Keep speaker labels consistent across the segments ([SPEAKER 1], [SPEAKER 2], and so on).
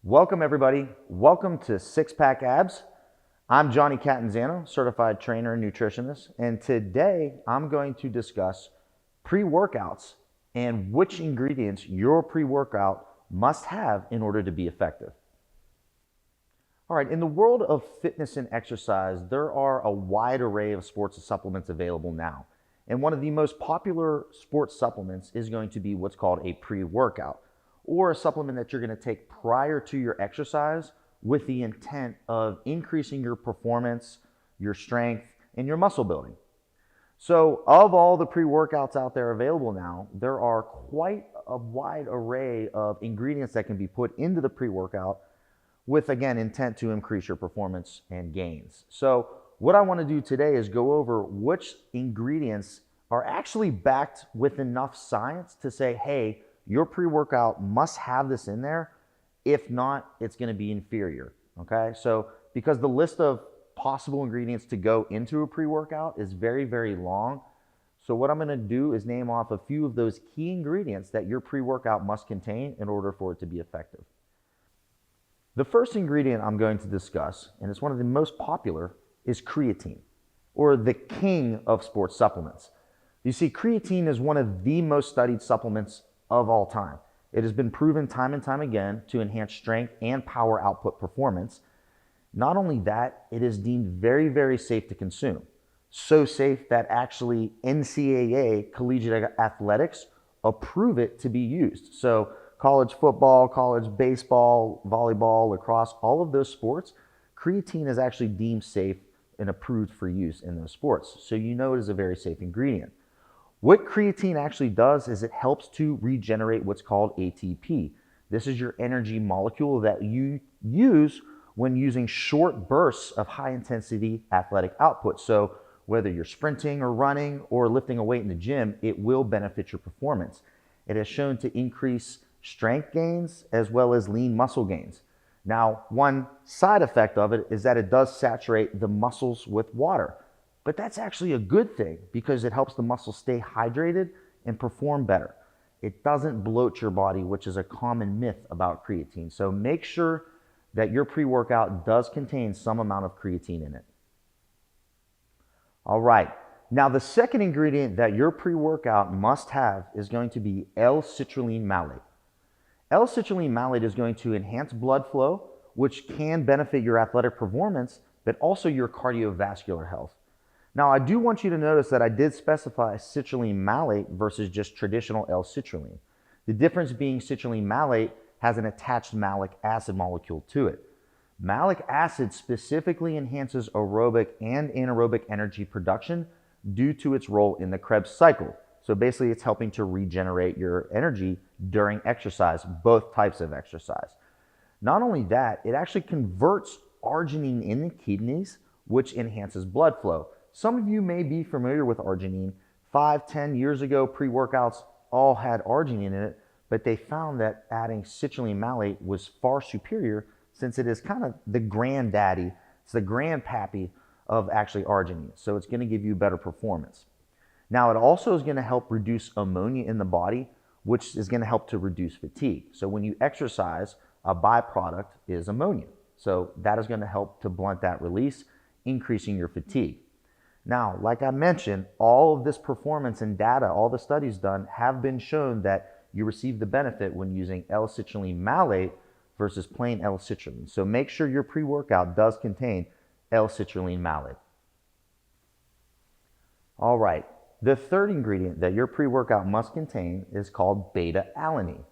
[SPEAKER 1] Welcome everybody. Welcome to Six Pack Abs. I'm Johnny Catanzano, certified trainer and nutritionist, and today I'm going to discuss pre-workouts and which ingredients your pre-workout must have in order to be effective. All right, in the world of fitness and exercise, there are a wide array of sports supplements available now. And one of the most popular sports supplements is going to be what's called a pre-workout, or a supplement that you're going to take prior to your exercise with the intent of increasing your performance, your strength, and your muscle building. So of all the pre-workouts out there available now, there are quite a wide array of ingredients that can be put into the pre-workout with, again, intent to increase your performance and gains. So what I want to do today is go over which ingredients are actually backed with enough science to say, hey, your pre-workout must have this in there. If not, it's going to be inferior. Okay, so because the list of possible ingredients to go into a pre-workout is very, very long. So what I'm going to do is name off a few of those key ingredients that your pre-workout must contain in order for it to be effective. The first ingredient I'm going to discuss, and it's one of the most popular, is creatine, or the king of sports supplements. You see, creatine is one of the most studied supplements of all time. It has been proven time and time again to enhance strength and power output performance. Not only that, it is deemed very, very safe to consume. So safe that actually NCAA collegiate athletics approve it to be used. So college football, college baseball, volleyball, lacrosse, all of those sports, creatine is actually deemed safe and approved for use in those sports. So you know it is a very safe ingredient. What creatine actually does is it helps to regenerate what's called ATP. This is your energy molecule that you use when using short bursts of high intensity athletic output. So whether you're sprinting or running or lifting a weight in the gym, it will benefit your performance. It has shown to increase strength gains as well as lean muscle gains. Now, one side effect of it is that it does saturate the muscles with water. But that's actually a good thing because it helps the muscle stay hydrated and perform better. It doesn't bloat your body, which is a common myth about creatine. So make sure that your pre-workout does contain some amount of creatine in it. All right. Now, the second ingredient that your pre-workout must have is going to be Lcitrulline Malate. Lcitrulline Malate is going to enhance blood flow, which can benefit your athletic performance, but also your cardiovascular health. Now, I do want you to notice that I did specify citrulline malate versus just traditional L-citrulline. The difference being citrulline malate has an attached malic acid molecule to it. Malic acid specifically enhances aerobic and anaerobic energy production due to its role in the Krebs cycle. So basically, it's helping to regenerate your energy during exercise, both types of exercise. Not only that, it actually converts arginine in the kidneys, which enhances blood flow. Some of you may be familiar with arginine. 5-10 years ago, pre-workouts all had arginine in it, but they found that adding citrulline malate was far superior since it is kind of the granddaddy, it's the grandpappy of actually arginine. So it's going to give you better performance. Now, it also is going to help reduce ammonia in the body, which is going to help to reduce fatigue. So when you exercise, a byproduct is ammonia. So that is going to help to blunt that release, increasing your fatigue. Now, like I mentioned, all of this performance and data, all the studies done have been shown that you receive the benefit when using L-citrulline malate versus plain L-citrulline. So make sure your pre-workout does contain L-citrulline malate. All right, the third ingredient that your pre-workout must contain is called BetaAlanine.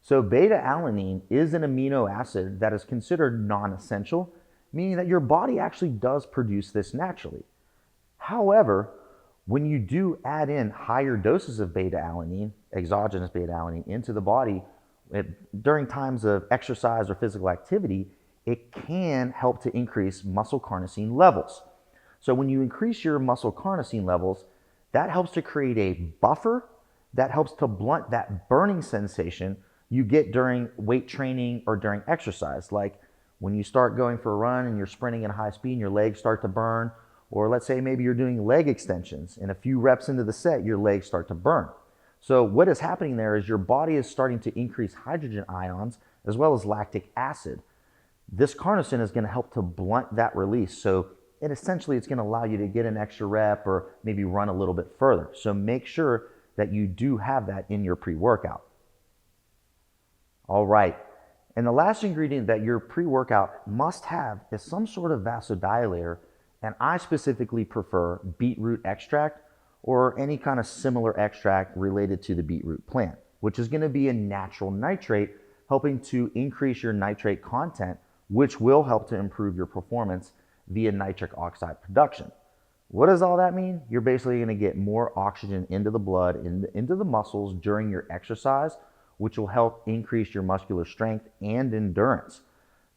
[SPEAKER 1] So BetaAlanine is an amino acid that is considered non-essential, meaning that your body actually does produce this naturally. However, when you do add in higher doses of beta-alanine, exogenous beta-alanine, into the body during times of exercise or physical activity, it can help to increase muscle carnosine levels. So when you increase your muscle carnosine levels, that helps to create a buffer that helps to blunt that burning sensation you get during weight training or during exercise. Like when you start going for a run and you're sprinting at high speed and your legs start to burn, or let's say maybe you're doing leg extensions and a few reps into the set, your legs start to burn. So what is happening there is your body is starting to increase hydrogen ions as well as lactic acid. This carnosine is going to help to blunt that release. So essentially it's going to allow you to get an extra rep or maybe run a little bit further. So make sure that you do have that in your pre-workout. All right. And the last ingredient that your pre-workout must have is some sort of vasodilator. And I specifically prefer beetroot extract or any kind of similar extract related to the beetroot plant, which is going to be a natural nitrate, helping to increase your nitrate content, which will help to improve your performance via nitric oxide production. What does all that mean? You're basically going to get more oxygen into the blood, into the muscles during your exercise, which will help increase your muscular strength and endurance.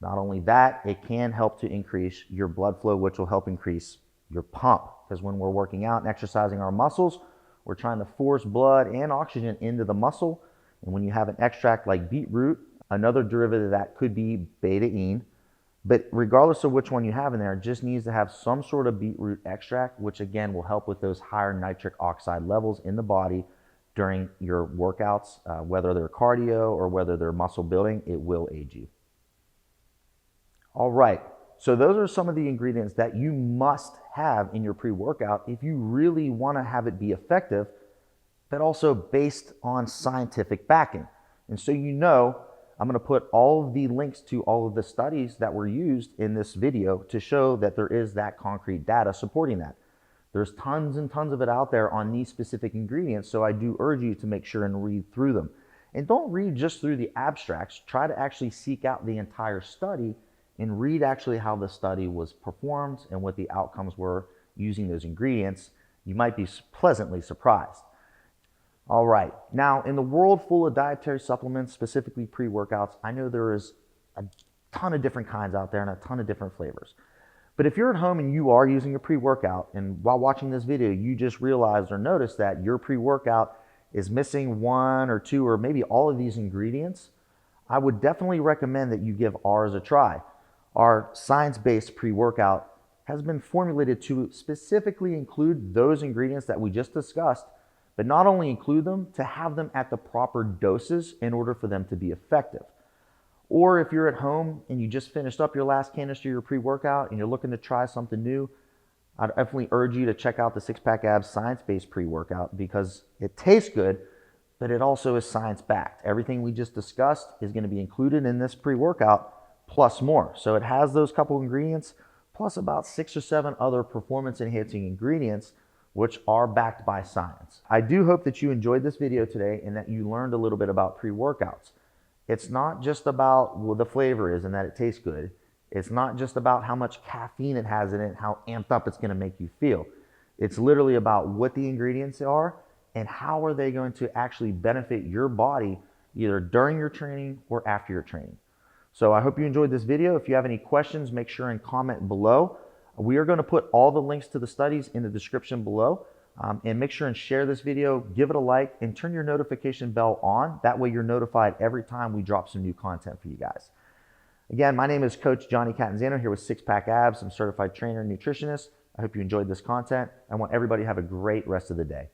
[SPEAKER 1] Not only that, it can help to increase your blood flow, which will help increase your pump. Because when we're working out and exercising our muscles, we're trying to force blood and oxygen into the muscle. And when you have an extract like beetroot, another derivative of that could be BetaAlanine. But regardless of which one you have in there, it just needs to have some sort of beetroot extract, which again will help with those higher nitric oxide levels in the body during your workouts, whether they're cardio or whether they're muscle building. It will aid you. All right, so those are some of the ingredients that you must have in your pre-workout if you really want to have it be effective, but also based on scientific backing. And so you know, I'm going to put all of the links to all of the studies that were used in this video to show that there is that concrete data supporting that. There's tons and tons of it out there on these specific ingredients, so I do urge you to make sure and read through them. And don't read just through the abstracts. Try to actually seek out the entire study and read actually how the study was performed and what the outcomes were using those ingredients. You might be pleasantly surprised. All right, now in the world full of dietary supplements, specifically pre-workouts, I know there is a ton of different kinds out there and a ton of different flavors. But if you're at home and you are using a pre-workout, and while watching this video, you just realized or noticed that your pre-workout is missing one or two or maybe all of these ingredients, I would definitely recommend that you give ours a try. Our science-based pre-workout has been formulated to specifically include those ingredients that we just discussed, but not only include them, to have them at the proper doses in order for them to be effective. Or if you're at home and you just finished up your last canister of your pre-workout and you're looking to try something new, I'd definitely urge you to check out the SixPack Abs science-based pre-workout because it tastes good, but it also is science-backed. Everything we just discussed is going to be included in this pre-workout plus more. So it has those couple ingredients plus about 6 or 7 other performance-enhancing ingredients which are backed by science. I do hope that you enjoyed this video today and that you learned a little bit about pre-workouts. It's not just about what the flavor is and that it tastes good. It's not just about how much caffeine it has in it, how amped up it's going to make you feel. It's literally about what the ingredients are and how are they going to actually benefit your body either during your training or after your training. So I hope you enjoyed this video. If you have any questions, make sure and comment below. We are going to put all the links to the studies in the description below. And make sure and share this video, give it a like, and turn your notification bell on. That way you're notified every time we drop some new content for you guys. Again, my name is Coach Johnny Catanzano here with SixPack Abs. I'm a certified trainer and nutritionist. I hope you enjoyed this content. I want everybody to have a great rest of the day.